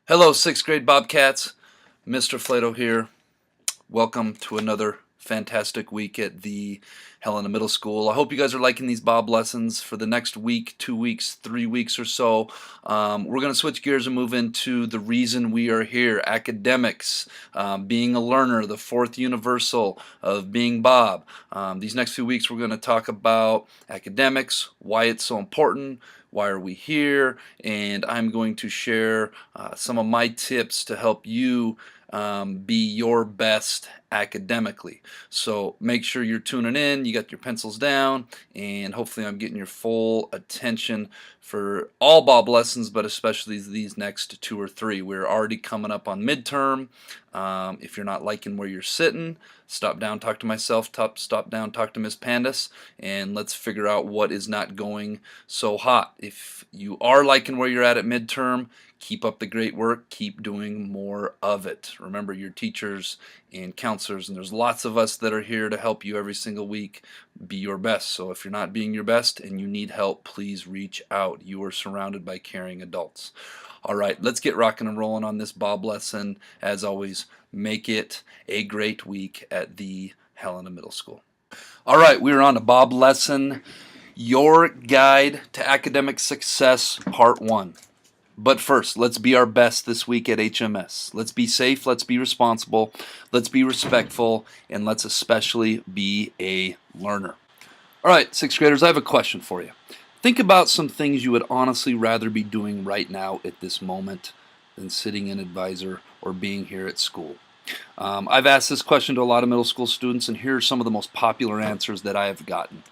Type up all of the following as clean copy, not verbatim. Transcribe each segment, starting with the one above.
Hello, 6th grade Bobcats. Mr. Flatow here. Welcome to another fantastic week at the Helena Middle School. I hope you guys are liking these Bob lessons. For the next week, 2 weeks, 3 weeks or so, we're going to switch gears and move into the reason we are here, academics, being a learner, the fourth universal of being Bob. These next few weeks we're going to talk about academics, why it's so important, why are we here, and I'm going to share some of my tips to help you be your best academically. So make sure you're tuning in, you got your pencils down, and hopefully I'm getting your full attention for all Bob lessons, but especially these next 2 or 3. We're already coming up on midterm. If you're not liking where you're sitting, stop down, talk to myself, stop down, talk to Miss Pandas, and let's figure out what is not going so hot. If you are liking where you're at midterm, keep up the great work, keep doing more of it. Remember, your teachers and counselors, and there's lots of us that are here to help you every single week be your best. So if you're not being your best and you need help, please reach out. You are surrounded by caring adults. All right, let's get rocking and rolling on this Bob lesson. As always, make it a great week at the Helena Middle School. All right, we're on to Bob lesson, Your Guide to Academic Success, Part 1. But first, let's be our best this week at HMS. Let's be safe, let's be responsible, let's be respectful, and let's especially be a learner. All right, 6th graders, I have a question for you. Think about some things you would honestly rather be doing right now at this moment than sitting in advisor or being here at school. I've asked this question to a lot of middle school students, and here are some of the most popular answers that I have gotten.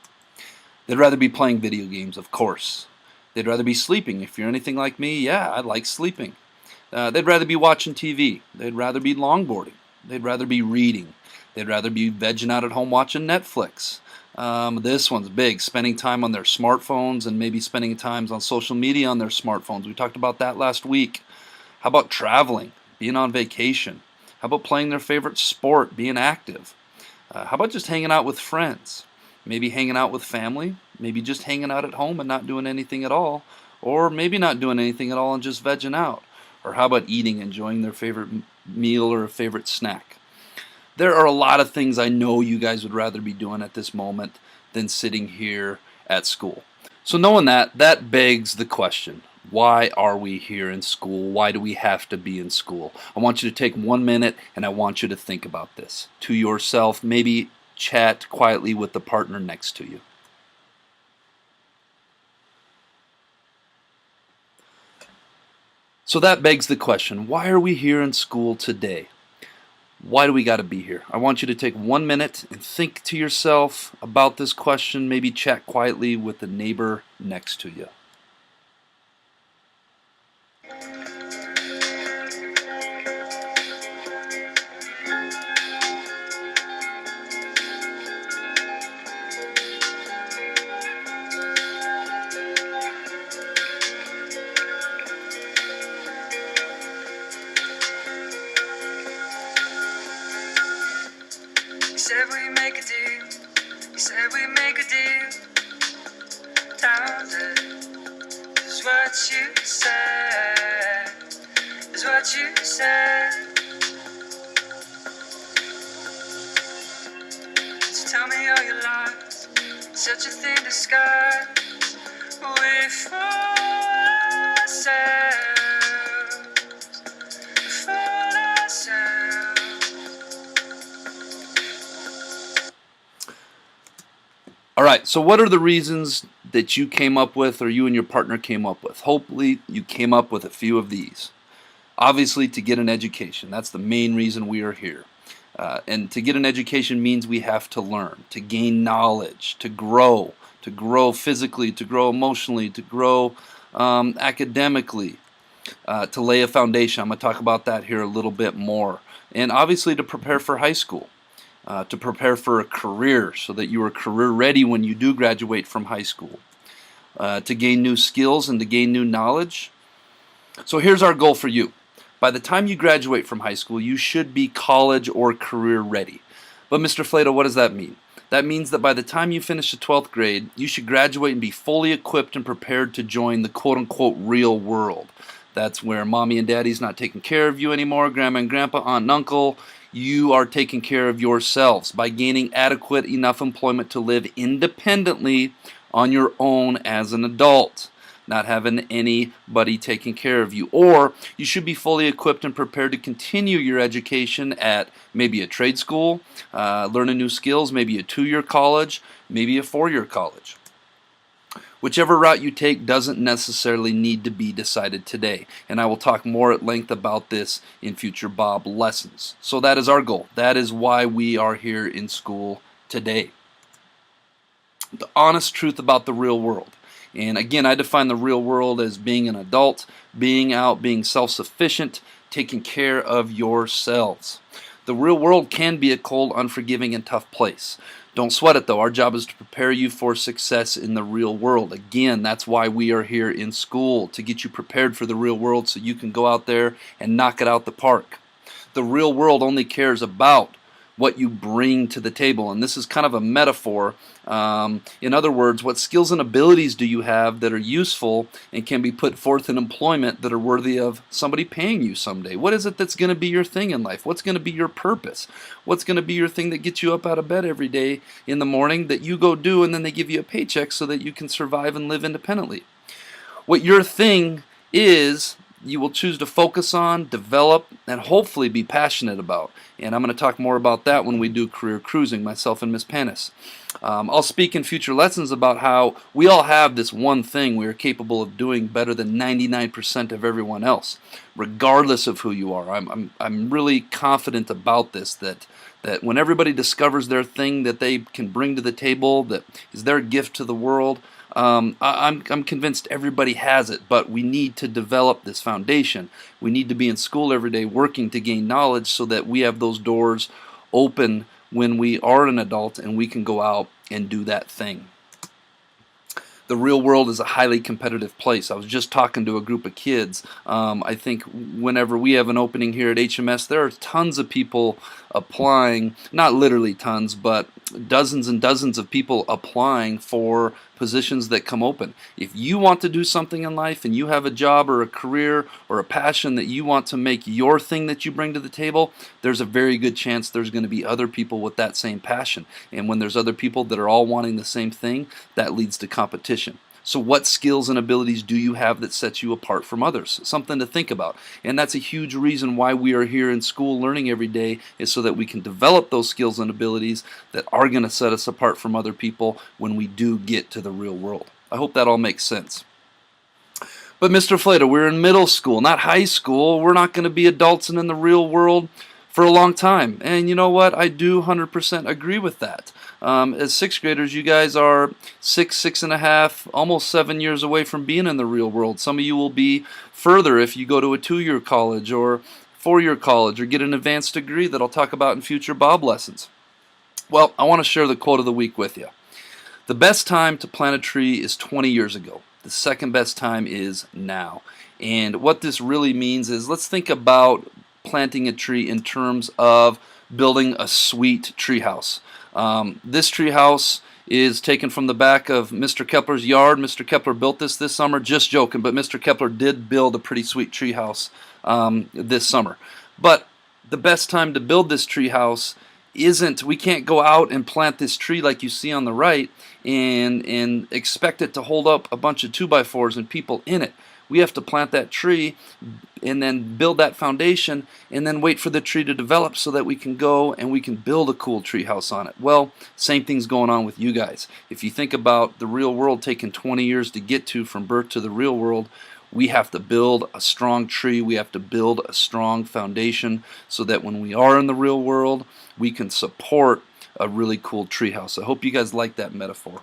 They'd rather be playing video games, of course. They'd rather be sleeping. If you're anything like me, yeah, I like sleeping. They'd rather be watching TV. They'd rather be longboarding. They'd rather be reading. They'd rather be vegging out at home watching Netflix. This one's big, spending time on their smartphones and maybe spending time on social media on their smartphones. We talked about that last week. How about traveling, being on vacation? How about playing their favorite sport, being active? How about just hanging out with friends? Maybe hanging out with family, maybe just hanging out at home and not doing anything at all, or maybe not doing anything at all and just vegging out. Or how about eating, enjoying their favorite meal or a favorite snack? There are a lot of things I know you guys would rather be doing at this moment than sitting here at school. So knowing that begs the question, why are we here in school? Why do we have to be in school? I want you to take 1 minute and I want you to think about this to yourself, maybe chat quietly with the partner next to you. So that begs the question, why are we here in school today? Why do we got to be here? I want you to take 1 minute and think to yourself about this question, maybe chat quietly with the neighbor next to you. You said we make a deal. You said we make a deal. Darling, is what you said. Is what you said. So tell me all your lies. Such a thin disguise. We fool ourselves. We fool ourselves. All right, so what are the reasons that you came up with or you and your partner came up with? Hopefully you came up with a few of these. Obviously, to get an education. That's the main reason we are here. And to get an education means we have to learn, to gain knowledge, to grow physically, to grow emotionally, to grow academically, to lay a foundation. I'm going to talk about that here a little bit more. And obviously to prepare for high school. To prepare for a career so that you are career ready when you do graduate from high school, to gain new skills and to gain new knowledge. So here's our goal for you. By the time you graduate from high school, you should be college or career ready. But Mr. Flatow, what does that mean? That means that by the time you finish the 12th grade, you should graduate and be fully equipped and prepared to join the quote-unquote real world. That's where mommy and daddy's not taking care of you anymore, grandma and grandpa, aunt and uncle. You are taking care of yourselves by gaining adequate enough employment to live independently on your own as an adult, not having anybody taking care of you. Or you should be fully equipped and prepared to continue your education at maybe a trade school, learning new skills, maybe a 2-year college, maybe a 4-year college. Whichever route you take doesn't necessarily need to be decided today, and I will talk more at length about this in future Bob lessons. So that is our goal. That is why we are here in school today. The honest truth about the real world. And again, I define the real world as being an adult, being out, being self-sufficient, taking care of yourselves. The real world can be a cold, unforgiving, and tough place. Don't sweat it though. Our job is to prepare you for success in the real world. Again, that's why we are here in school, to get you prepared for the real world so you can go out there and knock it out the park. The real world only cares about what you bring to the table, and this is kind of a metaphor. In other words, what skills and abilities do you have that are useful and can be put forth in employment that are worthy of somebody paying you someday? What is it that's going to be your thing in life? What's going to be your purpose? What's going to be your thing that gets you up out of bed every day in the morning that you go do, and then they give you a paycheck so that you can survive and live independently? What your thing is, you will choose to focus on, develop, and hopefully be passionate about. And I'm going to talk more about that when we do career cruising, myself and Miss Panis. I'll speak in future lessons about how we all have this one thing we are capable of doing better than 99% of everyone else, regardless of who you are. I'm really confident about this, that when everybody discovers their thing that they can bring to the table, that is their gift to the world, I'm convinced everybody has it, but we need to develop this foundation. We need to be in school every day working to gain knowledge so that we have those doors open when we are an adult and we can go out and do that thing. The real world is a highly competitive place. I was just talking to a group of kids. I think whenever we have an opening here at HMS, there are tons of people applying, not literally tons, but dozens and dozens of people applying for positions that come open. If you want to do something in life and you have a job or a career or a passion that you want to make your thing that you bring to the table, there's a very good chance there's going to be other people with that same passion. And when there's other people that are all wanting the same thing, that leads to competition. So what skills and abilities do you have that sets you apart from others? Something to think about. And that's a huge reason why we are here in school learning every day, is so that we can develop those skills and abilities that are going to set us apart from other people when we do get to the real world. I hope that all makes sense. But Mr. Flatow, we're in middle school, not high school. We're not going to be adults and in the real world for a long time. And you know what? I do 100% agree with that. As 6th graders, you guys are 6.5, almost 7 years away from being in the real world. Some of you will be further if you go to a 2-year college or 4-year college or get an advanced degree that I'll talk about in future Bob lessons. Well, I want to share the quote of the week with you. The best time to plant a tree is 20 years ago. The second best time is now. And what this really means is, let's think about planting a tree in terms of building a sweet tree house. This tree house is taken from the back of Mr. Kepler's yard. Mr. Kepler built this summer. Just joking, but Mr. Kepler did build a pretty sweet tree house this summer. But the best time to build this tree house isn't, we can't go out and plant this tree like you see on the right and expect it to hold up a bunch of 2x4s and people in it. We have to plant that tree and then build that foundation and then wait for the tree to develop so that we can go and we can build a cool tree house on it. Well, same thing's going on with you guys. If you think about the real world taking 20 years to get to from birth to the real world, we have to build a strong tree. We have to build a strong foundation so that when we are in the real world, we can support a really cool tree house. I hope you guys like that metaphor.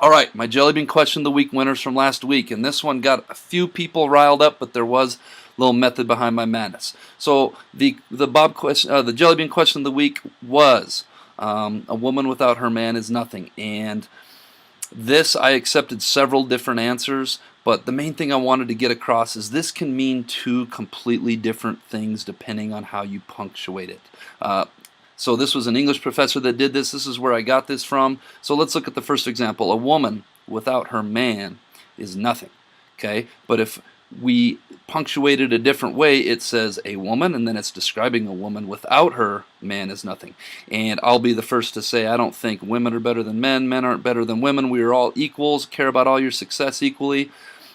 All right, my Jellybean question of the week winners from last week, and this one got a few people riled up, but there was a little method behind my madness. So the Jellybean question of the week was, a woman without her man is nothing. And this, I accepted several different answers, but the main thing I wanted to get across is this can mean two completely different things depending on how you punctuate it. So this was an English professor that did this. This is where I got this from. So let's look at the first example. A woman without her man is nothing. Okay? But if we punctuate it a different way. It says a woman, and then it's describing a woman. Without her, man is nothing. And I'll be the first to say I don't think women are better than men. Men aren't better than women. We are all equals, care about all your success equally.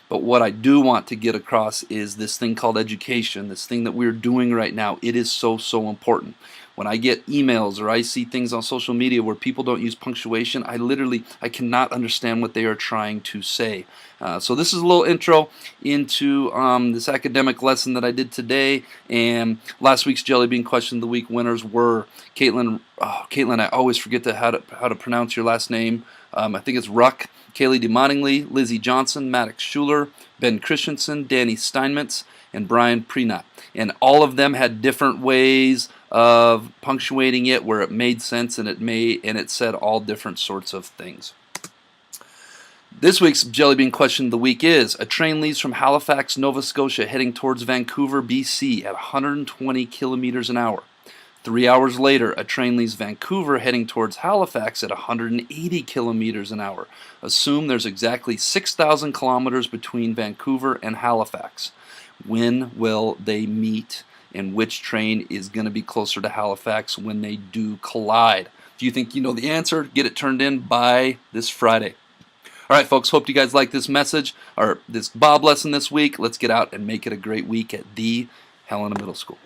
But what I do want to get across is this thing called education, this thing that we're doing right now. It is so, so important. When I get emails or I see things on social media where people don't use punctuation, I cannot understand what they are trying to say. So this is a little intro into this academic lesson that I did today. And last week's Jellybean Question of the Week winners were Caitlin. Oh, Caitlin, I always forget how to pronounce your last name. I think it's Ruck. Kaylee DeMottingly, Lizzie Johnson, Maddox Schuler, Ben Christensen, Danny Steinmetz, and Brian Prenot. And all of them had different ways of punctuating it where it made sense, and it said all different sorts of things. This week's Jellybean Question of the Week is: a train leaves from Halifax, Nova Scotia, heading towards Vancouver, BC at 120 kilometers an hour. 3 hours later, a train leaves Vancouver heading towards Halifax at 180 kilometers an hour. Assume there's exactly 6,000 kilometers between Vancouver and Halifax. When will they meet, and which train is going to be closer to Halifax when they do collide? Do you think you know the answer? Get it turned in by this Friday. All right, folks, hope you guys like this message, or this Bob lesson this week. Let's get out and make it a great week at the Helena Middle School.